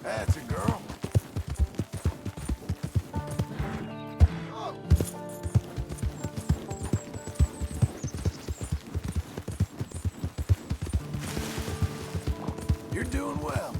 That's a girl. You're doing well.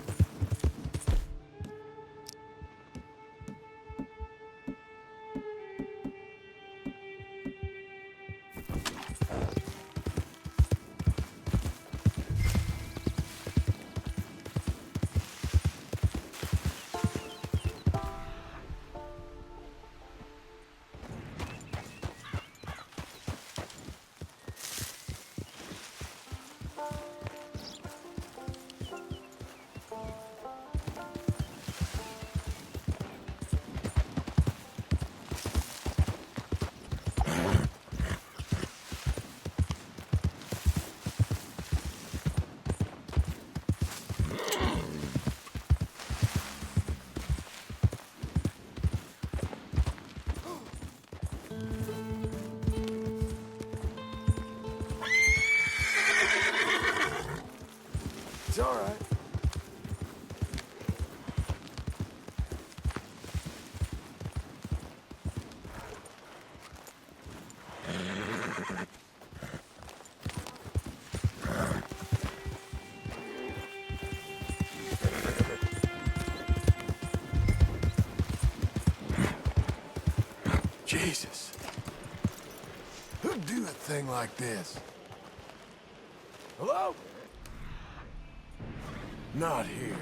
It's all right. Jesus. Who'd do a thing like this? Hello? Not here.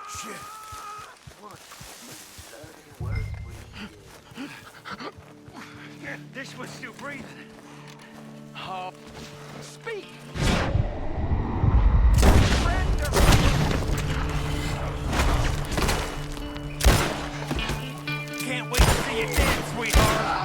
Shit. This was still breathing. Speak! Can't wait to see you dance, sweetheart.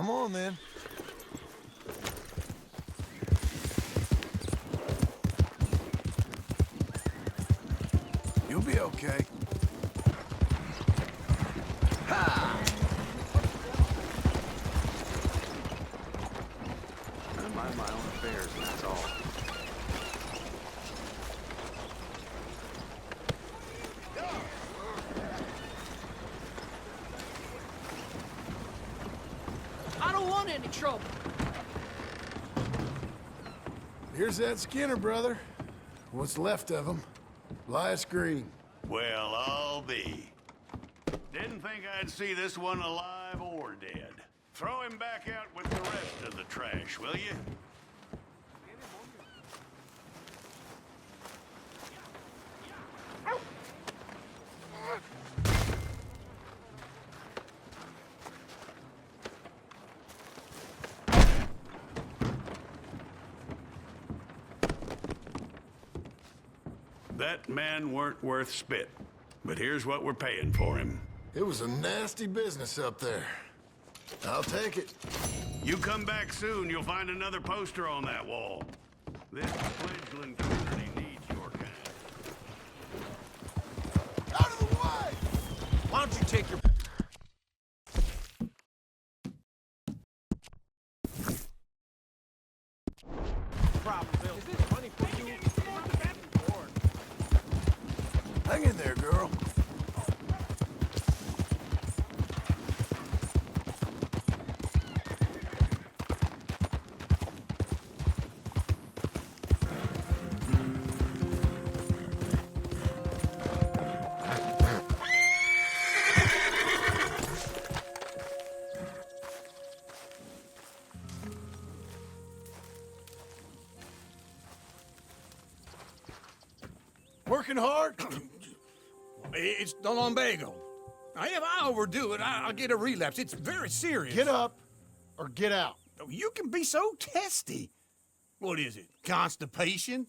Come on, then. You'll be okay. Ha! I mind my own affairs, and that's all. I don't want any trouble. Here's that Skinner, brother. What's left of him. Lias Green. Well, I'll be. Didn't think I'd see this one alive or dead. Throw him back out with the rest of the trash, will you? That man weren't worth spit. But here's what we're paying for him. It was a nasty business up there. I'll take it. You come back soon, you'll find another poster on that wall. This fledgling community needs your kind. Out of the way! Why don't you take your... problem, Bill? Is this funny for you? Hang in there, girl. Working hard? It's the lumbago. Now, if I overdo it, I'll get a relapse. It's very serious. Get up or get out. You can be so testy. What is it, constipation?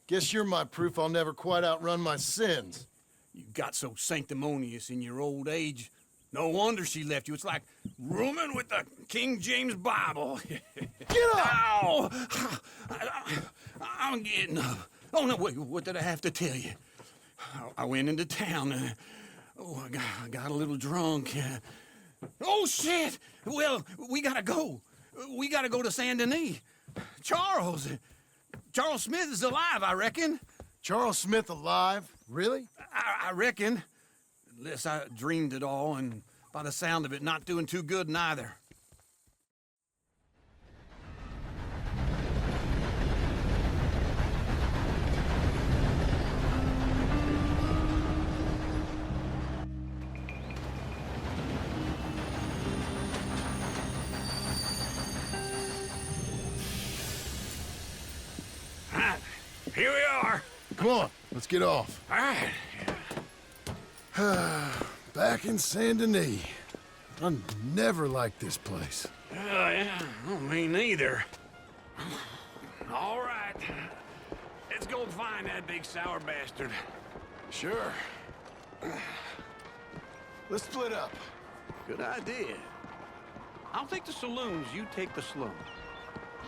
Guess you're my proof I'll never quite outrun my sins. You got so sanctimonious in your old age. No wonder she left you. It's like rooming with the King James Bible. Get up! Ow! I'm getting up. Oh, no, wait, what did I have to tell you? I went into town. I got a little drunk. Oh, shit! Well, we gotta go. We gotta go to Saint Denis. Charles Smith is alive, I reckon. Charles Smith alive? Really? I reckon. Unless I dreamed it all, and by the sound of it, not doing too good neither. Here we are. Come on, let's get off. All right. Back in Saint Denis. I never liked this place. Yeah, well, me neither. All right. Let's go find that big sour bastard. Sure. Let's split up. Good idea. I'll take the saloons, you take the slums.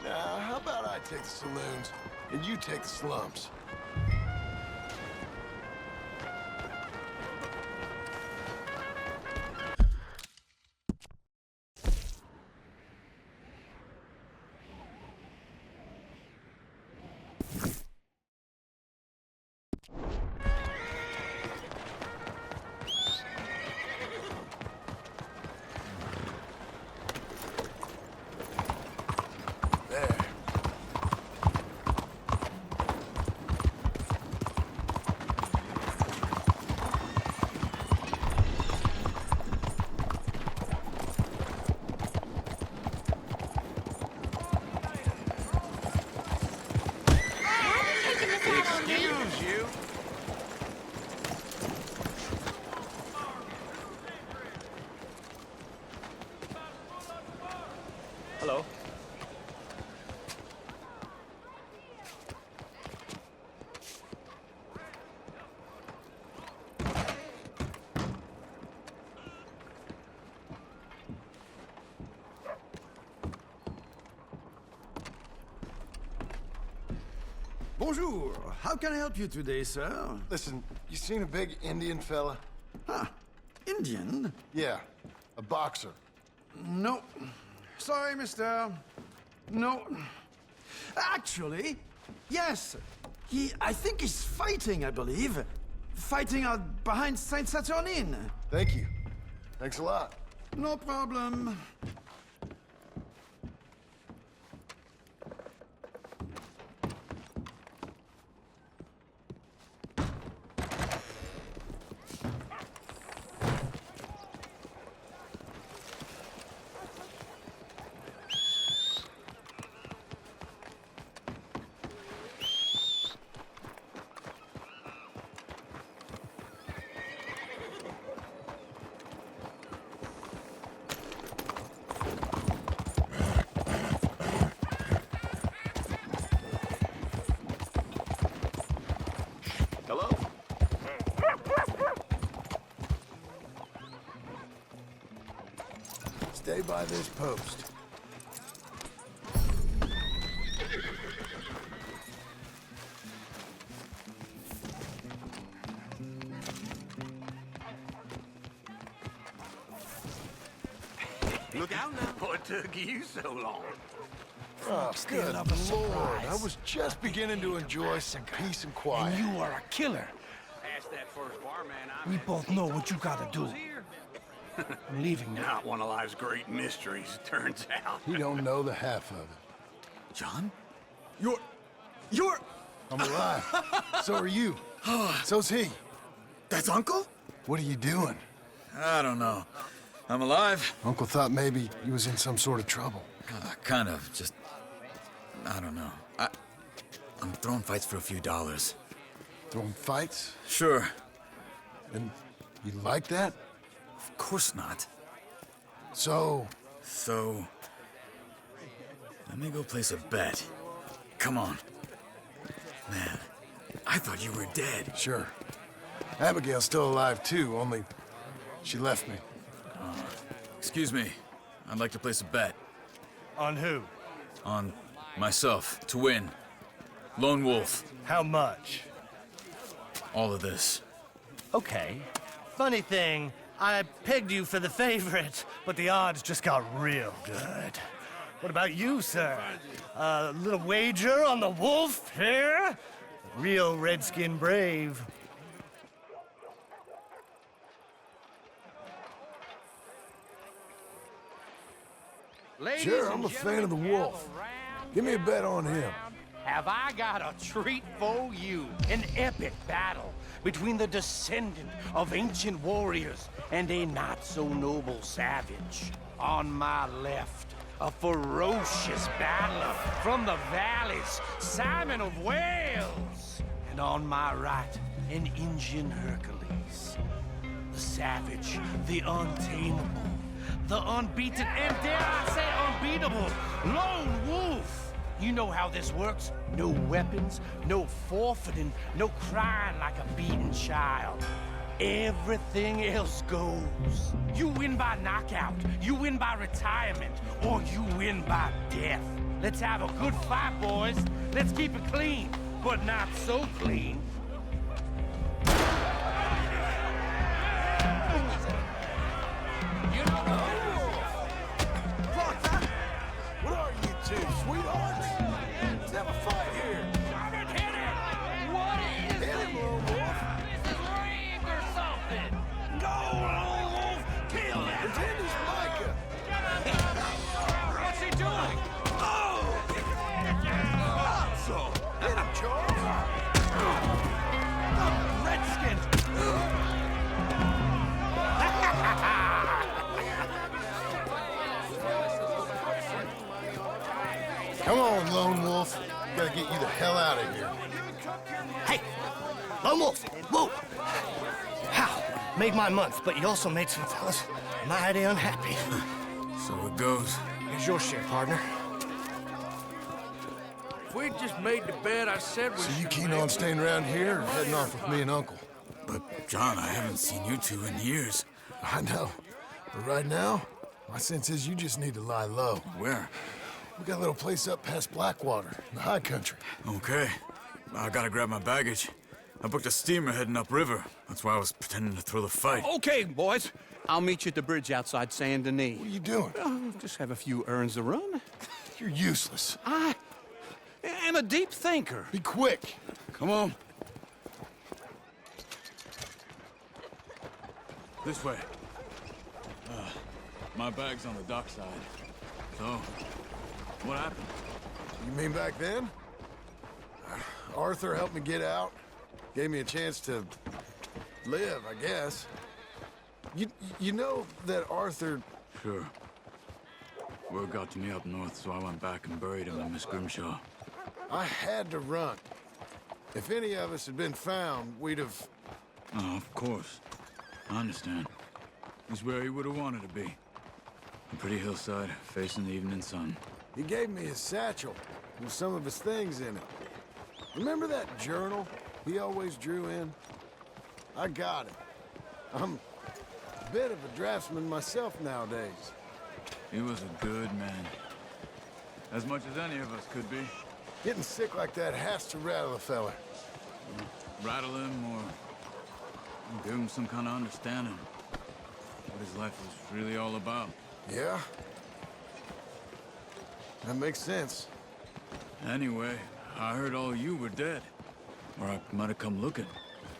Now, how about I take the saloons and you take the slums? Bonjour. How can I help you today, sir? Listen, you seen a big Indian fella? Ah, Indian? Yeah, a boxer. No. Sorry, mister. No. Actually, yes. I think he's fighting, I believe. Fighting out behind Saint Saturnin. Thank you. Thanks a lot. No problem. Hello? Stay by this post. Look out now. What took you so long? Oh, good Lord. I was just beginning to enjoy some peace and quiet. And you are a killer. Ask that first barman I We met. both know what you gotta do. I'm leaving now. Not one of life's great mysteries, it turns out. You don't know the half of it. John? You're... I'm alive. So are you. So's he. That's Uncle? What are you doing? I don't know. I'm alive. Uncle thought maybe he was in some sort of trouble. Kind of. Just... I don't know. I'm throwing fights for a few dollars. Throwing fights? Sure. And you like that? Of course not. So, So... Let me go place a bet. Come on. Man, I thought you were dead. sure. Abigail's still alive too, only she left me. Excuse me. I'd like to place a bet. On who? On myself, to win. Lone Wolf. How much? All of this. Okay. Funny thing, I pegged you for the favorite, but the odds just got real good. What about you, sir? A little wager on the wolf here? Real redskin brave. Sure, I'm a fan of the wolf. Give me a bet on him. Have I got a treat for you? An epic battle between the descendant of ancient warriors and a not-so-noble savage. On my left, a ferocious battler from the valleys, Simon of Wales. And on my right, an Indian Hercules. The savage, the untamable, the unbeaten, and dare I say unbeatable, Lone Wolf. You know how this works. No weapons, no forfeiting, no crying like a beaten child. Everything else goes. You win by knockout, you win by retirement, or you win by death. Let's have a good fight, boys. Let's keep it clean, but not so clean. What are you two, sweethearts? Let's have a fight here. What is Hit him, Lone Wolf. This is rigged or something. Go, Lone Wolf. Kill him. Pretend he's Micah. What's he doing? So, hit him, Charles. Redskins. Come on, Lone Wolf. Gotta get you the hell out of here. Hey! Lone Wolf! Whoa! How? Made my month, but you also made some fellas mighty unhappy. So it goes. Here's your share, partner. If we'd just made the bet I said we So you should keen make, on staying around here or heading off with me and Uncle? But, John, I haven't seen you two in years. I know. But right now, my sense is you just need to lie low. Where? We got a little place up past Blackwater, in the high country. Okay. I gotta grab my baggage. I booked a steamer heading upriver. That's why I was pretending to throw the fight. Okay, boys. I'll meet you at the bridge outside Saint Denis. What are you doing? Oh, just have a few errands to run. You're useless. I am a deep thinker. Be quick. Come on. This way. My bag's on the dockside. So, what happened? You mean back then? Arthur helped me get out. Gave me a chance to live, I guess. You know that Arthur... Sure. Word got to me up north, so I went back and buried him in Miss Grimshaw. I had to run. If any of us had been found, we'd have... Oh, of course. I understand. He's where he would have wanted to be. A pretty hillside, facing the evening sun. He gave me his satchel with some of his things in it. Remember that journal he always drew in? I got it. I'm a bit of a draftsman myself nowadays. He was a good man. As much as any of us could be. Getting sick like that has to rattle a fella. Rattle him or give him some kind of understanding. What his life was really all about. Yeah? That makes sense. Anyway, I heard all you were dead. Or I might have come looking.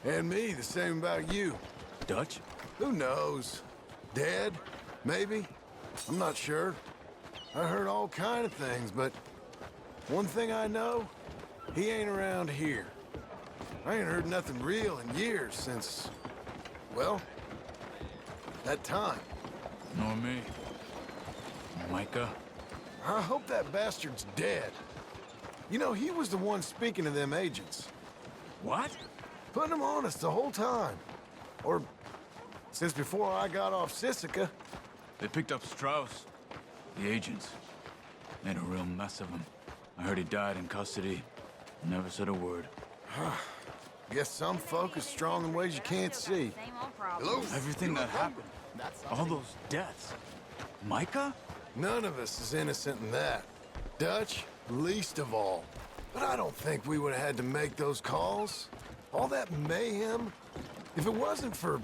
And me, the same about you. Dutch? Who knows? Dead? Maybe? I'm not sure. I heard all kind of things, but one thing I know, he ain't around here. I ain't heard nothing real in years since, well, that time. Nor me. Micah? I hope that bastard's dead. You know, he was the one speaking to them agents. What? Putting them on us the whole time. Or since before I got off Sisika. They picked up Strauss. The agents. Made a real mess of him. I heard he died in custody. Never said a word. Guess some folk is strong in ways you can't see. Hello? Everything that happened. All those deaths. Micah? None of us is innocent in that. Dutch, least of all. But I don't think we would have had to make those calls. All that mayhem. If it wasn't for...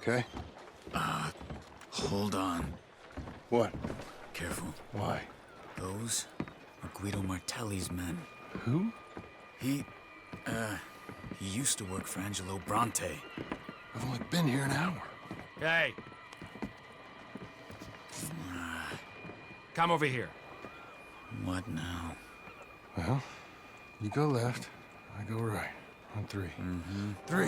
Okay. Hold on. What? Careful. Why? Those are Guido Martelli's men. Who? He used to work for Angelo Bronte. I've only been here an hour. Hey. Come over here. What now? Well, you go left, I go right. On three. Mm-hmm. 3.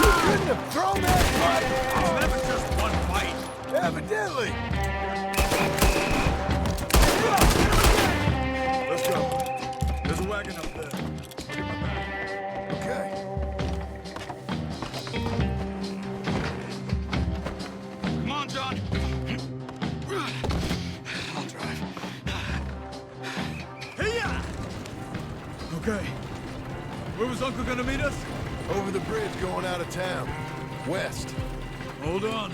You couldn't have thrown that fight! It's never just one fight. Evidently! Let's go. There's a wagon up there. I'll get my bag. Okay. Come on, John. I'll drive. Hey-ya! Okay. Where was Uncle gonna meet us? Over the bridge going out of town. West. Hold on.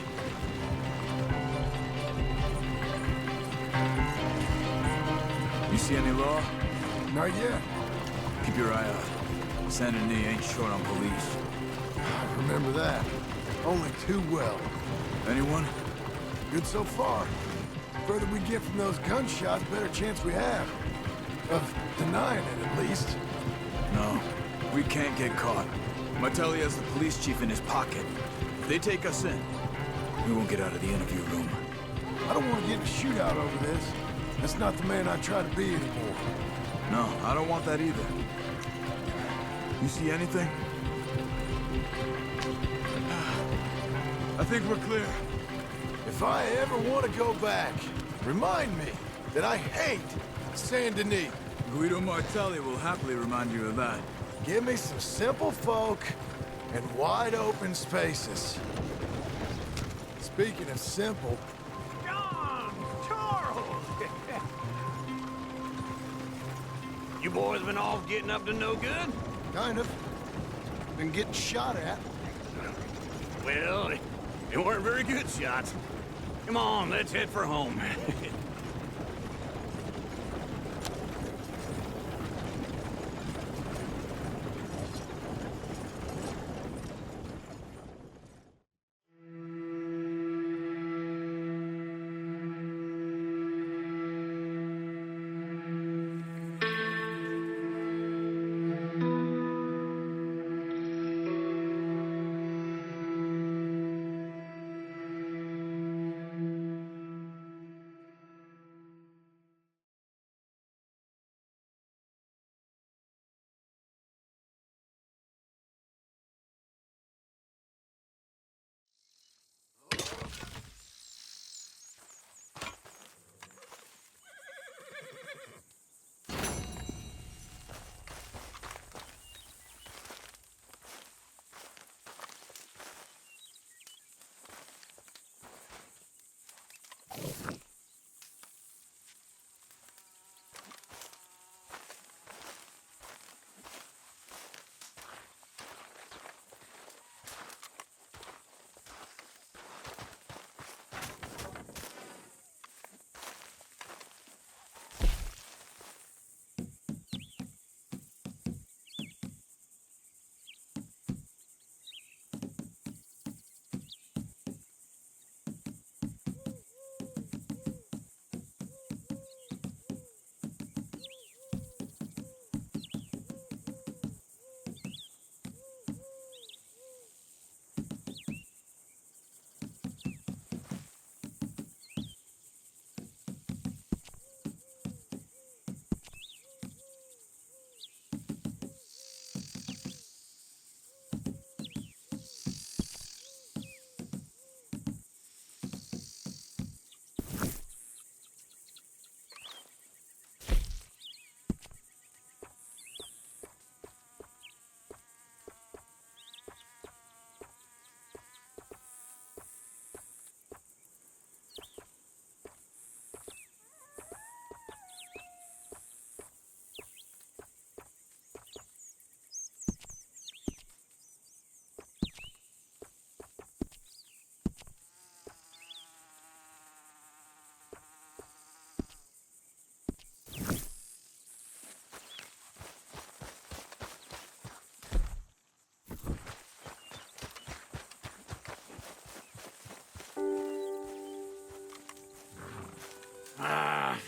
You see any law? Not yet. Keep your eye out. Saint Denis ain't short on police. I remember that. Only too well. Anyone? Good so far. Further we get from those gunshots, better chance we have. Of denying it, at least. No. We can't get caught. Martelli has the police chief in his pocket. If they take us in, we won't get out of the interview room. I don't want to get in a shootout over this. That's not the man I try to be anymore. No, I don't want that either. You see anything? I think we're clear. If I ever want to go back, remind me that I hate Saint Denis. Guido Martelli will happily remind you of that. Give me some simple folk and wide open spaces. Speaking of simple, John! Charles! You boys been off getting up to no good? kind of. Been getting shot at. Well, they weren't very good shots. Come on, let's head for home.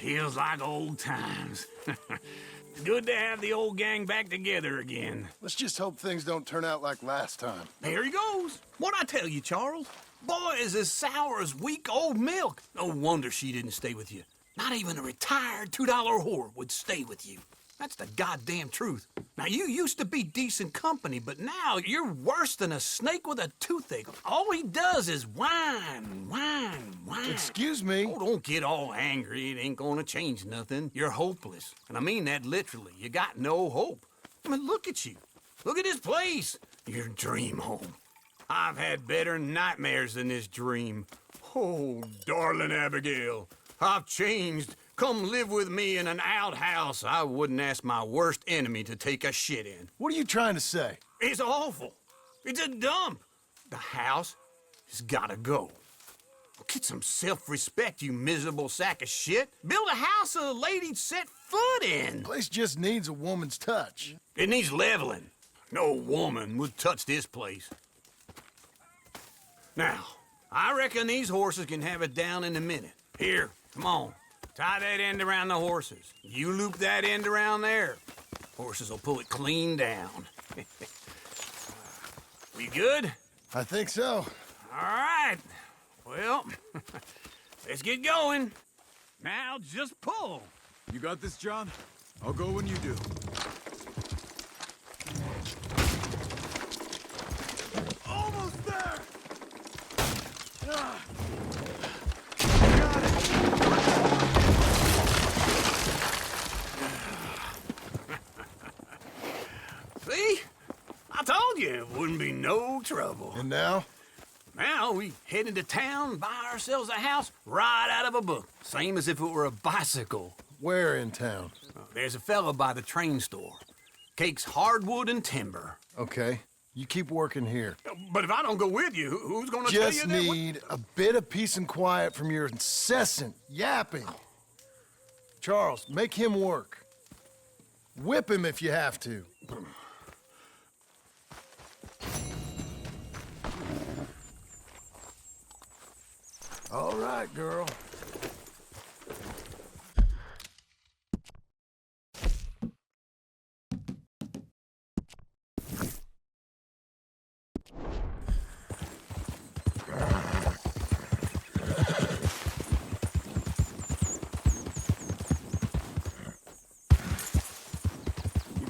Feels like old times. It's good to have the old gang back together again. Let's just hope things don't turn out like last time. There he goes. What'd I tell you, Charles? Boy is as sour as weak old milk. No wonder she didn't stay with you. Not even a retired $2 whore would stay with you. That's the goddamn truth. Now, you used to be decent company, but now you're worse than a snake with a toothache. All he does is whine, whine, whine. Excuse me? Oh, don't get all angry. It ain't gonna change nothing. You're hopeless. And I mean that literally. You got no hope. I mean, look at you. Look at this place. Your dream home. I've had better nightmares than this dream. Oh, darling Abigail, I've changed. Come live with me in an outhouse I wouldn't ask my worst enemy to take a shit in. What are you trying to say? It's awful. It's a dump. The house has gotta go. Get some self-respect, you miserable sack of shit. Build a house a lady'd set foot in. The place just needs a woman's touch. It needs leveling. No woman would touch this place. Now, I reckon these horses can have it down in a minute. Here, come on. Tie that end around the horses. You loop that end around there. Horses will pull it clean down. We good? I think so. All right. Well, let's get going. Now just pull. You got this, John? I'll go when you do. Almost there! See? I told you it wouldn't be no trouble. And now? Now we head into town, buy ourselves a house right out of a book. Same as if it were a bicycle. Where in town? There's a fella by the train store. Cakes hardwood and timber. Okay. You keep working here. But if I don't go with you, who's gonna tell you Just that? need a bit of peace and quiet from your incessant yapping. Charles, make him work. Whip him if you have to. All right, girl.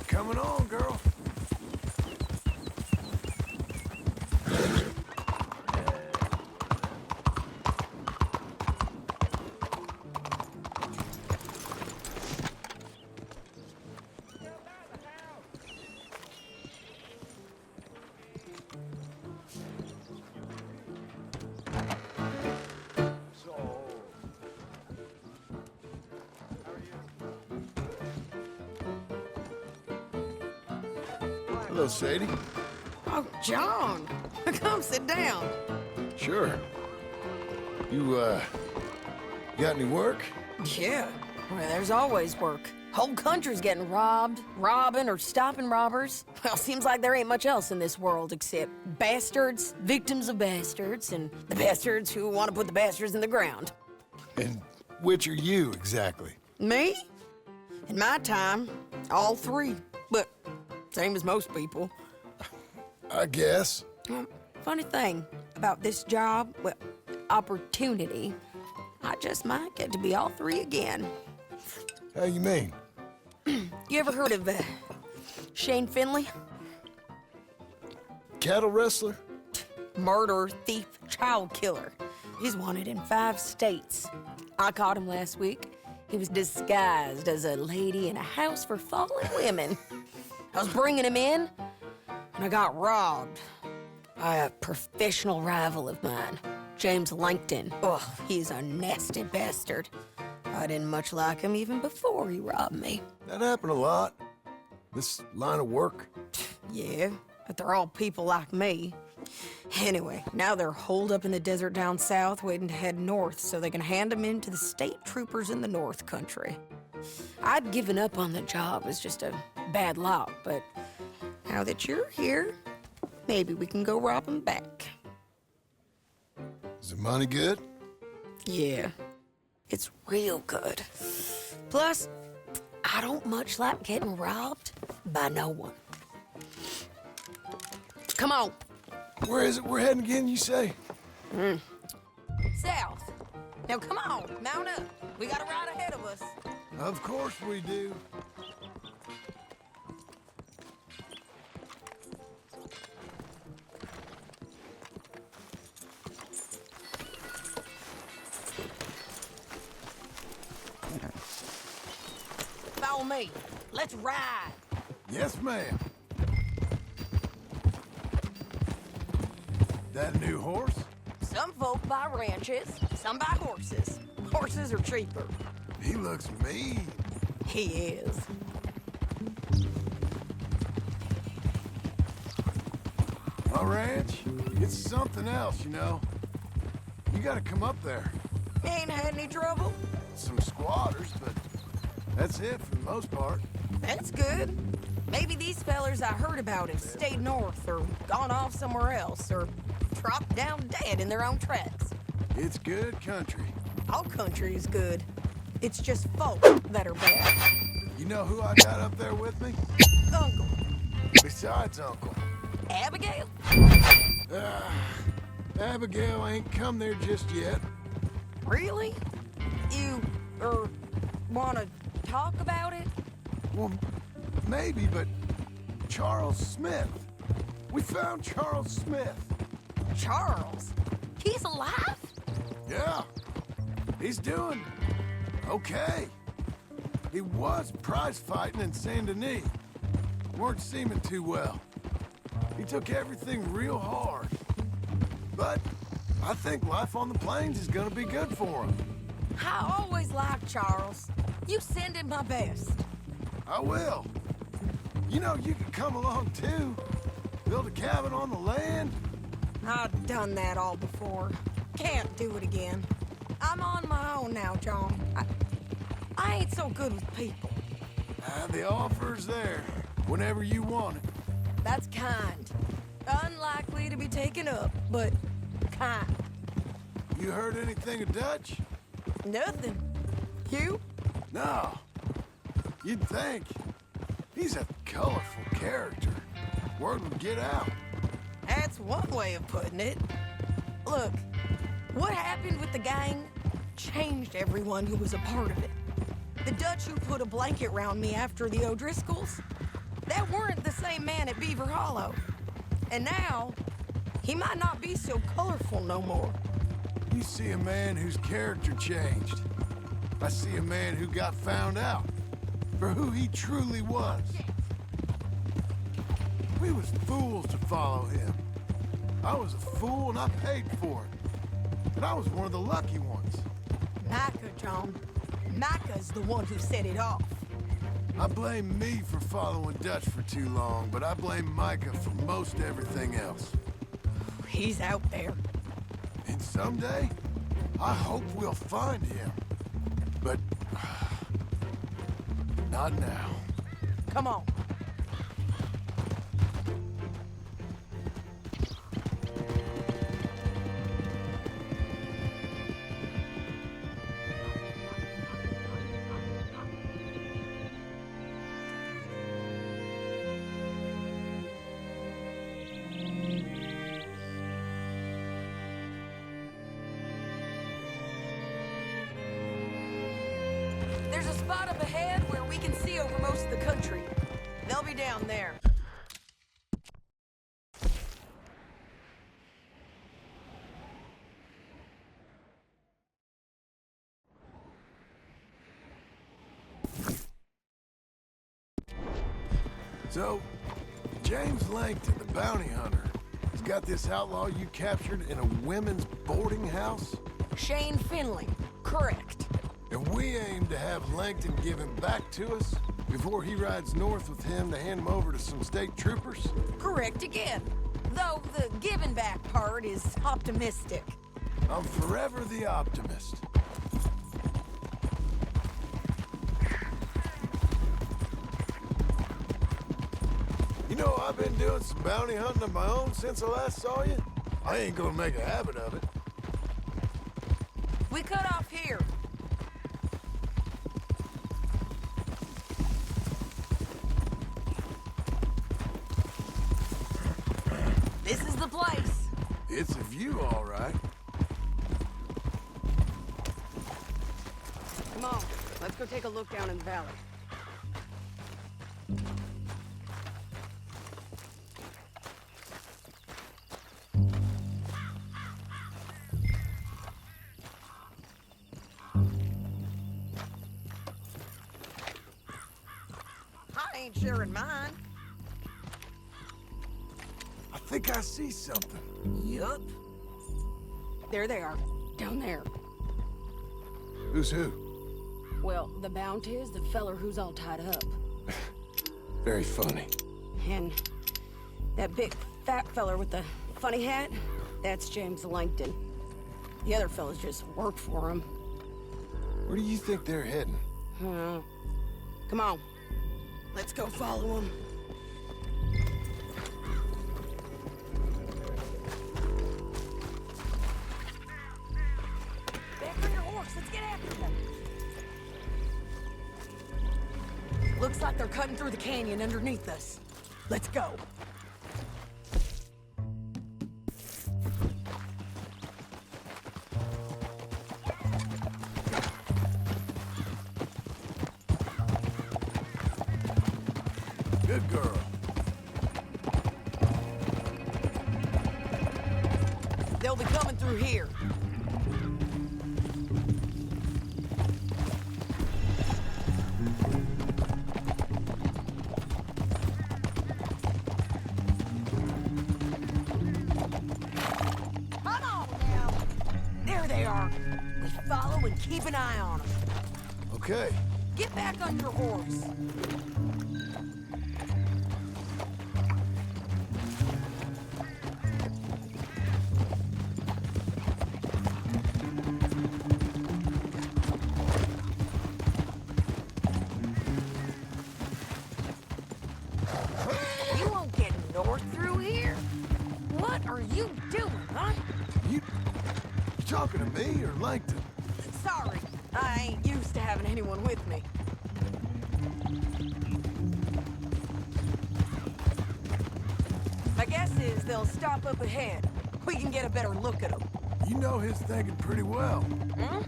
Coming on, girl. Hello, Sadie. Oh, John. Come sit down. Sure. You got any work? Yeah. Well, there's always work. Whole country's getting robbed, robbing, or stopping robbers. Well, seems like there ain't much else in this world except bastards, victims of bastards, and the bastards who want to put the bastards in the ground. And which are you, exactly? Me? In my time, all three. But same as most people. I guess. Funny thing about this job, well, opportunity, I just might get to be all three again. How you mean? You ever heard of Shane Finley? Cattle wrestler? Murderer, thief, child killer. He's wanted in 5 states. I caught him last week. He was disguised as a lady in a house for fallen women. I was bringing him in, and I got robbed by a professional rival of mine, James Langton. Ugh, he's a nasty bastard. I didn't much like him even before he robbed me. That happened a lot. This line of work. Yeah, but they're all people like me. Anyway, now they're holed up in the desert down south, waiting to head north so they can hand them in to the state troopers in the north country. I'd given up on the job as just a bad lot, but now that you're here, maybe we can go rob them back. Is the money good? Yeah, it's real good. Plus, I don't much like getting robbed by no one. Come on. Where is it we're heading again, you say? South. Now come on, mount up. We got a ride ahead of us. Of course we do. Follow me. Let's ride. Yes, ma'am. That a new horse? Some folk buy ranches, some buy horses. Horses are cheaper. He looks mean. He is. My ranch, it's something else, you know. You gotta come up there. Ain't had any trouble? Some squatters, but that's it for the most part. That's good. Maybe these fellers I heard about have stayed north or gone off somewhere else or dropped down dead in their own tracks. It's good country. All country is good. It's just folk that are bad. You know who I got up there with me? Uncle. Besides Uncle. Abigail? Abigail ain't come there just yet. Really? You, wanna talk about it? Well, maybe, but Charles Smith. We found Charles Smith. Charles? He's alive? Yeah. He's doing okay. He was prize fighting in Saint Denis. Weren't seeming too well. He took everything real hard. But I think life on the plains is gonna be good for him. I always liked Charles. You send him my best. I will. You know, you can come along too. Build a cabin on the land? I've done that all before. Can't do it again. I'm on my own now, John. I ain't so good with people. The offer's there, whenever you want it. That's kind. Unlikely to be taken up, but kind. You heard anything of Dutch? Nothing. You? No. You'd think. He's a colorful character. Word would get out. That's one way of putting it. Look, what happened with the gang changed everyone who was a part of it. The Dutch who put a blanket round me after the O'Driscolls, that weren't the same man at Beaver Hollow. And now, he might not be so colorful no more. You see a man whose character changed. I see a man who got found out for who he truly was. We was fools to follow him. I was a fool and I paid for it. But I was one of the lucky ones. Micah, John. Micah's the one who set it off. I blame me for following Dutch for too long, but I blame Micah for most everything else. He's out there. And someday, I hope we'll find him. But not now. Come on. There's a spot up ahead where we can see over most of the country. They'll be down there. So, James Langton, the bounty hunter, has got this outlaw you captured in a women's boarding house? Shane Finley, correct. And we aim to have Langton give him back to us before he rides north with him to hand him over to some state troopers? Correct again. Though the giving back part is optimistic. I'm forever the optimist. You know, I've been doing some bounty hunting of my own since I last saw you. I ain't gonna make a habit of it. We cut off here. This is the place. It's a view, all right. Come on, let's go take a look down in the valley. I ain't sharing mine. I think I see something. Yup. There they are, down there. Who's who? Well, the bounty is the feller who's all tied up. Very funny. And that big fat feller with the funny hat, that's James Langton. The other fellas just work for him. Where do you think they're heading? Come on, let's go follow him. Back on your horse, let's get after them. Looks like they're cutting through the canyon underneath us. Let's go. Good girl. They'll be coming through here. Come on now. There they are. We follow and keep an eye on them. Okay. Get back on your horse. are you doing, huh? You talking to me or Langton? Sorry, I ain't used to having anyone with me. My guess is they'll stop up ahead. We can get a better look at them. You know his thinking pretty well.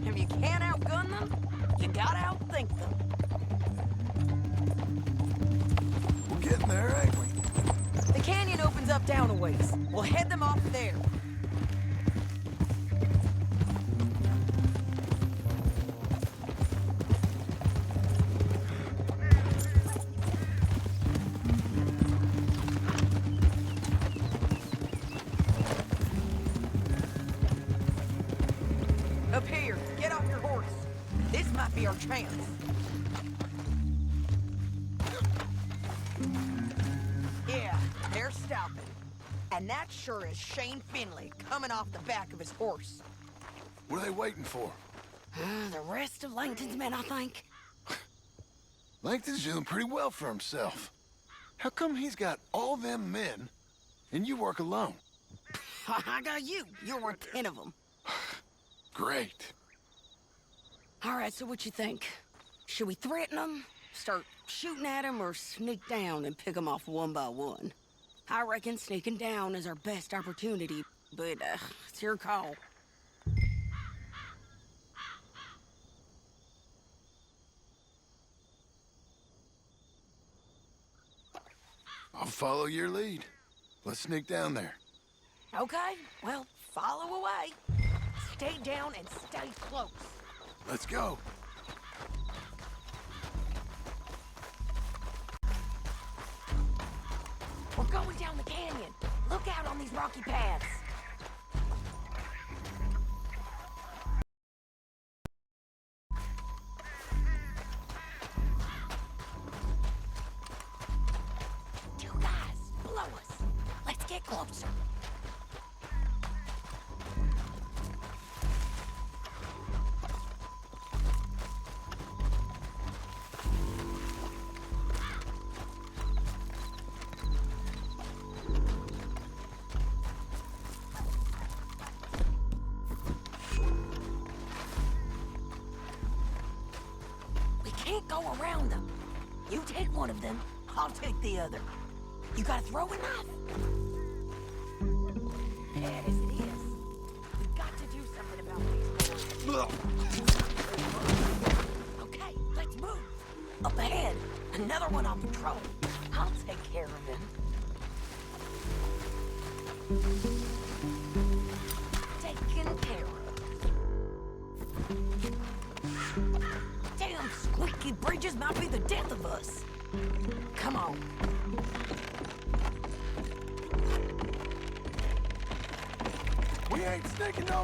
If you can't outgun them, you gotta outthink them. We're getting there, ain't we? The canyon opens up down a ways. We'll head them off there. Up here, get off your horse. This might be our chance. Yeah, they're stopping. And that sure is Shane Finley coming off the back of his horse. What are they waiting for? The rest of Langton's men, I think. Langton's doing pretty well for himself. How come he's got all them men and you work alone? I got you. You're worth 10 of them. Great. All right, so what you think? Should we threaten them, start shooting at them, or sneak down and pick them off one by one? I reckon sneaking down is our best opportunity, but it's your call. I'll follow your lead. Let's sneak down there. Okay, well, follow away. Stay down and stay close. Let's go. We're going down the canyon. Look out on these rocky paths. Two guys below us. Let's get closer. Can't go around them. You take one of them, I'll take the other. You got a throwing knife? Bad as it is, we've got to do something about these. Okay, let's move. Up ahead, another one on patrol. I'll take care of him. Taken care of. Damn squeaky bridges might be the death of us. Come on. We ain't sneaking no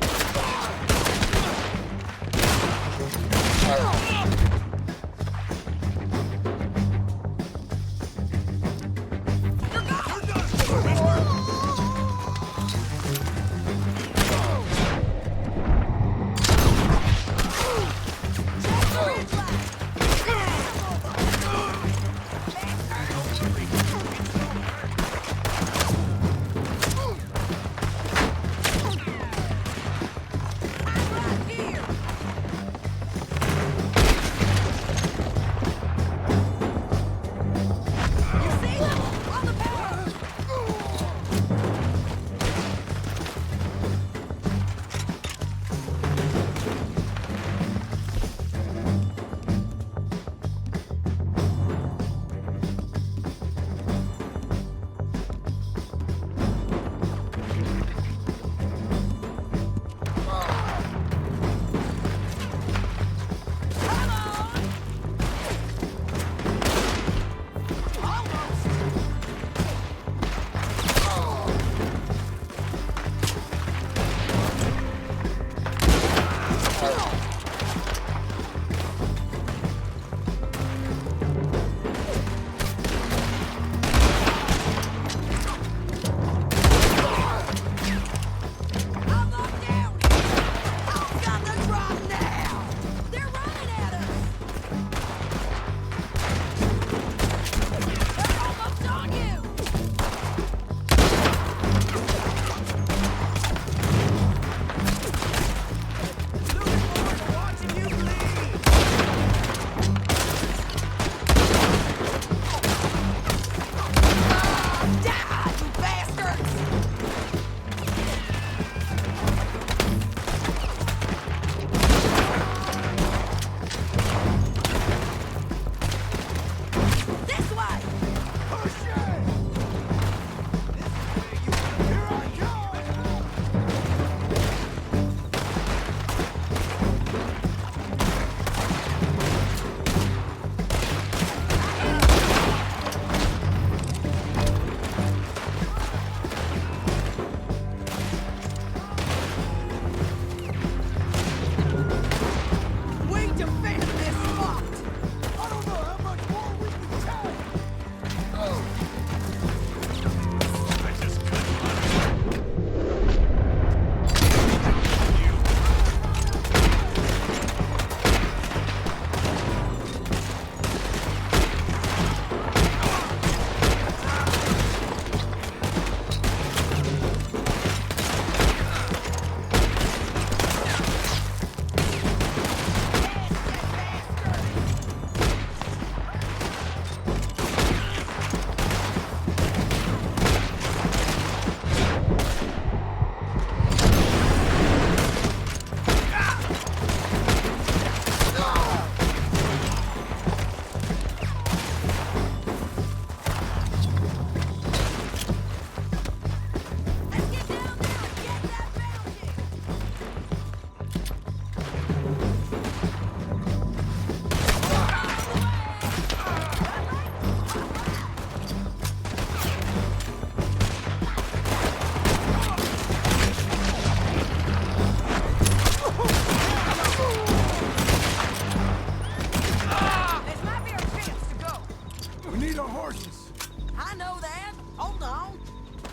horses. I know that. Hold on.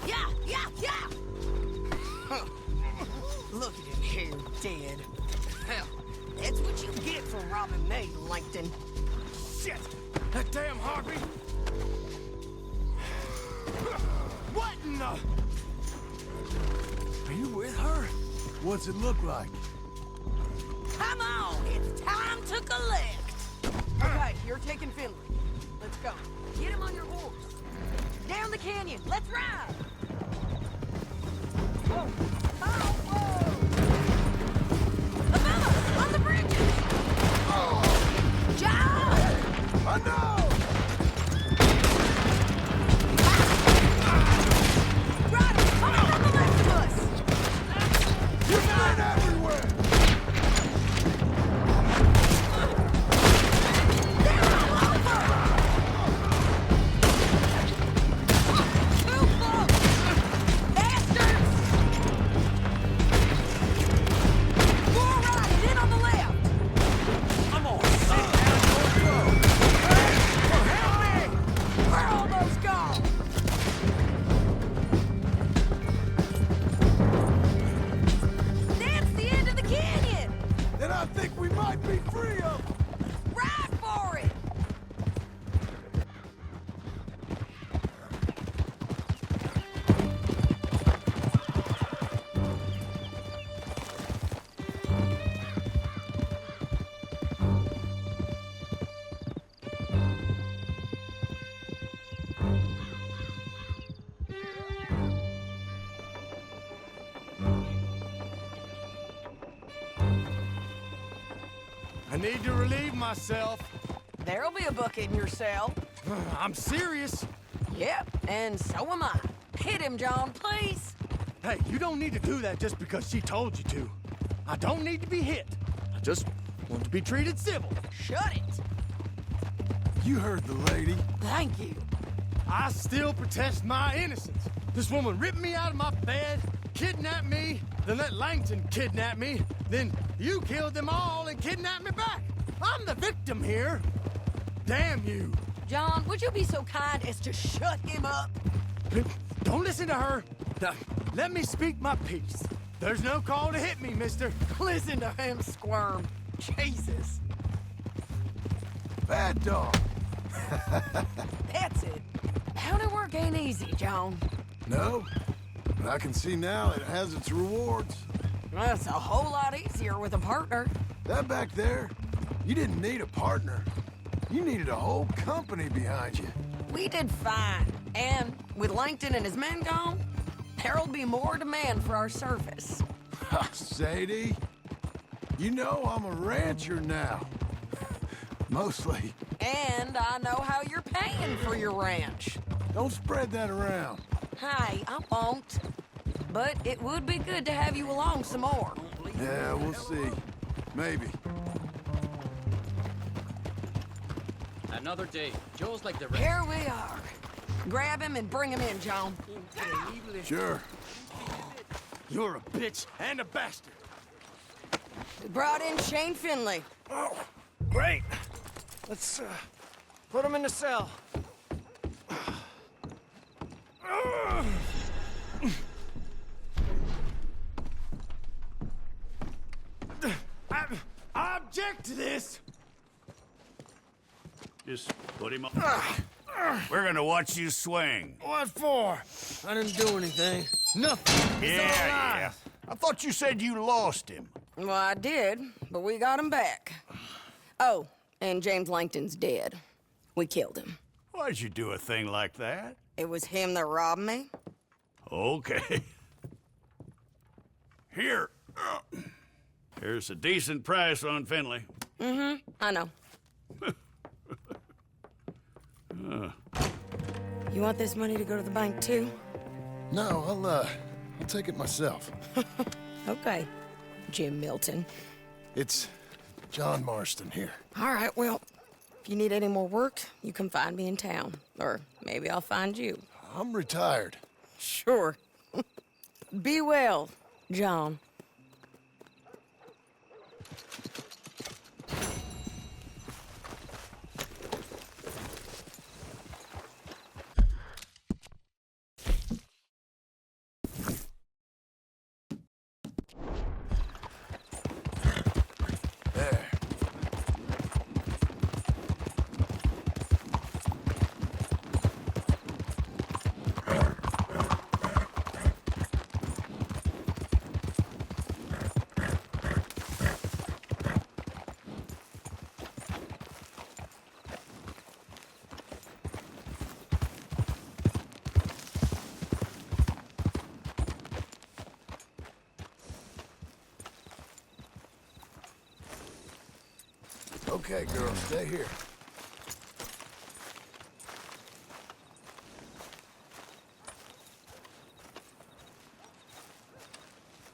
Yeah. Look at him here, dead. Hell, that's what you get for robbing me, Langton. Shit! That damn harpy! What in the... Are you with her? What's it look like? Come on, it's time to collect. Okay, you're taking Finley. Let's go. Get him on your horse. Down the canyon. Let's ride. Whoa. Oh, whoa. Above us, on the bridges. Oh. John! I know! Ryder, coming from the left of us. You're not everywhere! They're all over! Too close! Bastards! More right, in on the left! I'm on. Sit down, don't throw. Help me! We're almost gone! That's the end of the canyon! Then I think we might be free of them. Ride for it! I need to relieve myself. There'll be a bucket in your cell. I'm serious. Yep, and so am I. Hit him, John, please. Hey, you don't need to do that just because she told you to. I don't need to be hit. I just want to be treated civil. Shut it. You heard the lady. Thank you. I still protest my innocence. This woman ripped me out of my bed, kidnapped me, then let Langton kidnap me, then you killed them all and kidnapped me back. I'm the victim here. Damn you. John, would you be so kind as to shut him up? Don't listen to her. Let me speak my piece. There's no call to hit me, mister. Listen to him squirm. Jesus. Bad dog. That's it. County work ain't easy, John. No, but I can see now it has its rewards. That's a whole lot easier with a partner. That back there, you didn't need a partner. You needed a whole company behind you. We did fine. And with Langton and his men gone, there'll be more demand for our service. Sadie, you know I'm a rancher now. Mostly. And I know how you're paying for your ranch. Don't spread that around. Hey, I won't. But it would be good to have you along some more. Yeah, we'll see. Maybe. Another day. Joe's like the rest. Here we are. Grab him and bring him in, John. Sure. You're a bitch and a bastard. We brought in Shane Finley. Oh, great. Let's put him in the cell. I object to this. Just put him on. We're gonna watch you swing. What for? I didn't do anything. Nothing. It's all Yeah. lies. I thought you said you lost him. Well, I did, but we got him back. Oh, and James Langton's dead. We killed him. Why'd you do a thing like that? It was him that robbed me. Okay. Here. Here's a decent price on Finley. Mm-hmm, I know. You want this money to go to the bank, too? No, I'll take it myself. Okay, Jim Milton. It's John Marston here. All right, well, if you need any more work, you can find me in town. Or maybe I'll find you. I'm retired. Sure. Be well, John. Okay, girl, stay here.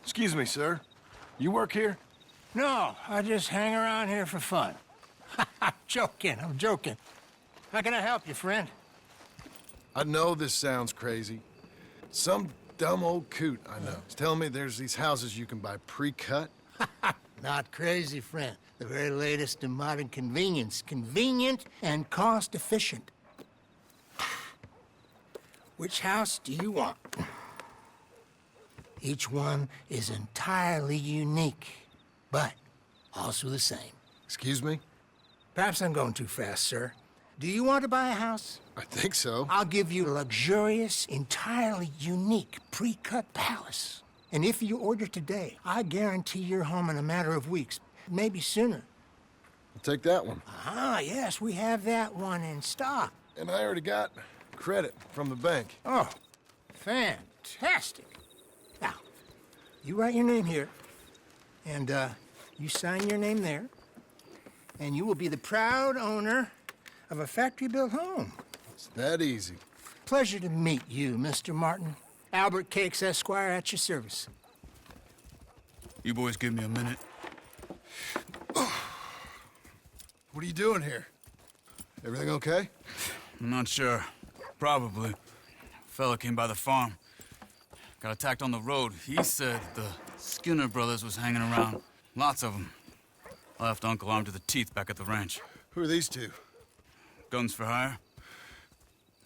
Excuse me, sir. You work here? No, I just hang around here for fun. I'm joking, I'm joking. How can I help you, friend? I know this sounds crazy. Some dumb old coot I know is telling me there's these houses you can buy pre-cut. Not crazy, friend. The very latest in modern convenience. Convenient and cost-efficient. Which house do you want? Each one is entirely unique, but also the same. Excuse me? Perhaps I'm going too fast, sir. Do you want to buy a house? I think so. I'll give you a luxurious, entirely unique pre-cut palace. And if you order today, I guarantee you're home in a matter of weeks, maybe sooner. I'll take that one. Ah, yes, we have that one in stock. And I already got credit from the bank. Oh, fantastic. Now, you write your name here, and you sign your name there, and you will be the proud owner of a factory-built home. It's that easy. Pleasure to meet you, Mr. Martin. Albert Cakes, Esquire, at your service. You boys give me a minute. What are you doing here? Everything okay? I'm not sure. Probably. Fella came by the farm. Got attacked on the road. He said the Skinner brothers was hanging around. Lots of them. I left Uncle armed to the teeth back at the ranch. Who are these two? Guns for hire.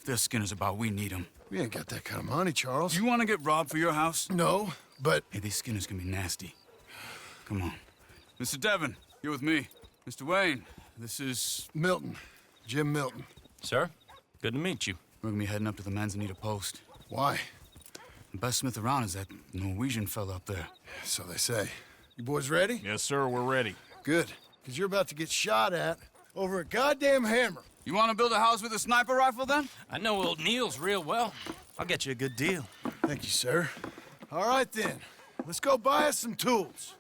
If they're Skinner's about, we need them. We ain't got that kind of money, Charles. You want to get robbed for your house? No, but... Hey, these Skinners can be nasty. Come on. Mr. Devon, you're with me. Mr. Wayne, this is... Milton. Jim Milton. Sir, good to meet you. We're gonna be heading up to the Manzanita post. Why? The best smith around is that Norwegian fella up there. So they say. You boys ready? Yes, sir, we're ready. Good, because you're about to get shot at over a goddamn hammer. You want to build a house with a sniper rifle, then? I know old Neil's real well. I'll get you a good deal. Thank you, sir. All right, then. Let's go buy us some tools.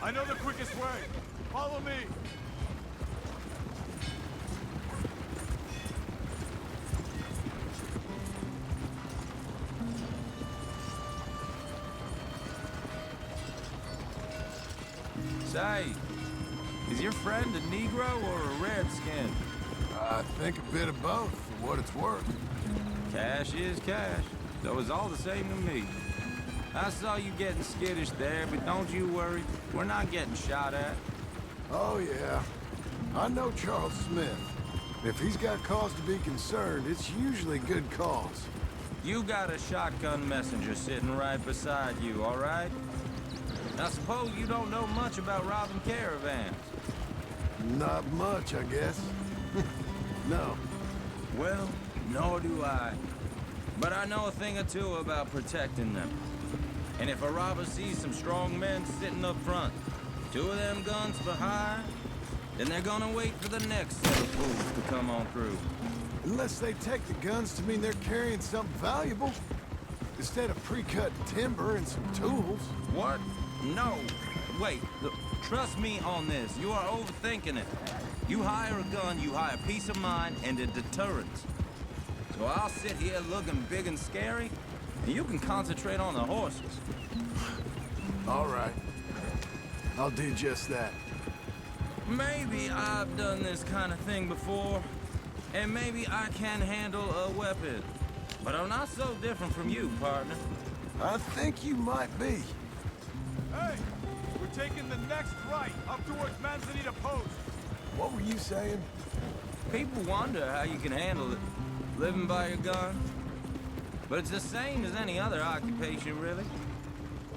I know the quickest way. Follow me. Say, is your friend a Negro or a Redskin? I think a bit of both, for what it's worth. Cash is cash, so it's all the same to me. I saw you getting skittish there, but don't you worry. We're not getting shot at. Oh, yeah. I know Charles Smith. If he's got cause to be concerned, it's usually good cause. You got a shotgun messenger sitting right beside you, all right? I suppose you don't know much about robbing caravans. Not much, I guess. No. Well, nor do I. But I know a thing or two about protecting them. And if a robber sees some strong men sitting up front, 2 of them guns for hire, then they're gonna wait for the next set of fools to come on through. Unless they take the guns to mean they're carrying something valuable. Instead of pre-cut timber and some tools. What? No. Wait, look, trust me on this. You are overthinking it. You hire a gun, you hire peace of mind and a deterrent. So I'll sit here looking big and scary, and you can concentrate on the horses. All right. I'll do just that. Maybe I've done this kind of thing before, and maybe I can handle a weapon. But I'm not so different from you, partner. I think you might be. Hey, we're taking the next right up towards Manzanita Post. What were you saying? People wonder how you can handle it, living by your gun. But it's the same as any other occupation, really.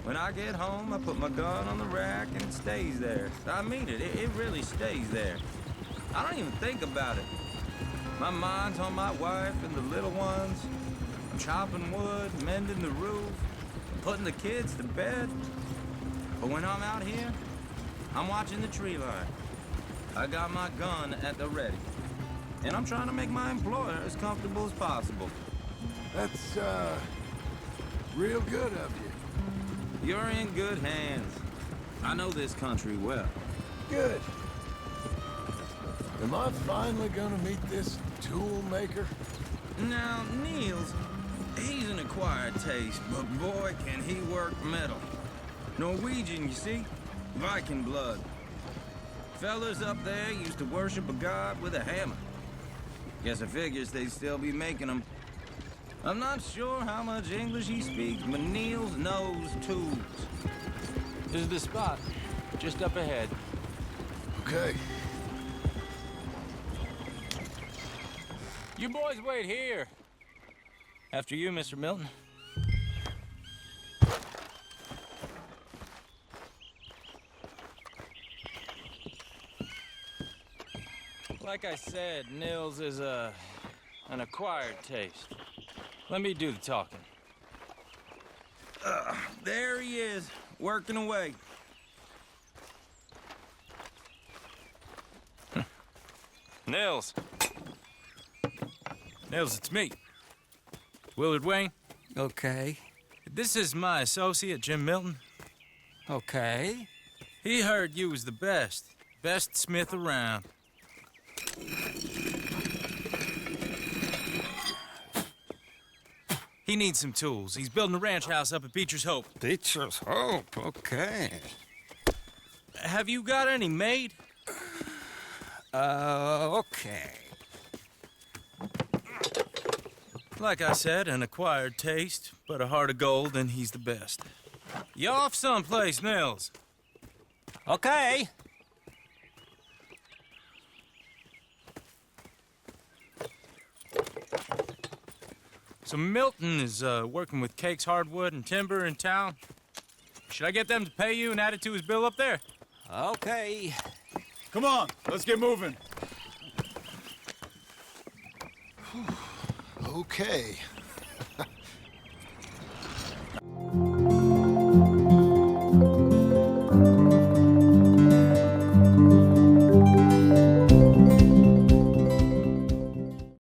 When I get home, I put my gun on the rack and it stays there. I mean it, it really stays there. I don't even think about it. My mind's on my wife and the little ones. I'm chopping wood, mending the roof, putting the kids to bed. But when I'm out here, I'm watching the tree line. I got my gun at the ready. And I'm trying to make my employer as comfortable as possible. That's, real good of you. You're in good hands. I know this country well. Good. Am I finally gonna meet this tool maker? Now, Niels, he's an acquired taste, but boy, can he work metal. Norwegian, you see? Viking blood. Fellas up there used to worship a god with a hammer. Guess I figures they'd still be making them. I'm not sure how much English he speaks, but Niels knows tools. This is the spot, just up ahead. Okay. You boys wait here. After you, Mr. Milton. Like I said, Nils is an acquired taste. Let me do the talking. There he is, working away. Nils. Nils, it's me. Willard Wayne. Okay. This is my associate, Jim Milton. Okay. He heard you was the best smith around. He needs some tools. He's building a ranch house up at Beecher's Hope. Beecher's Hope, okay. Have you got any made? Okay. Like I said, an acquired taste, but a heart of gold, and he's the best. You off someplace, Nils? Okay. So Milton is working with Cakes Hardwood and Timber in town. Should I get them to pay you and add it to his bill up there? Okay. Come on, let's get moving. Okay,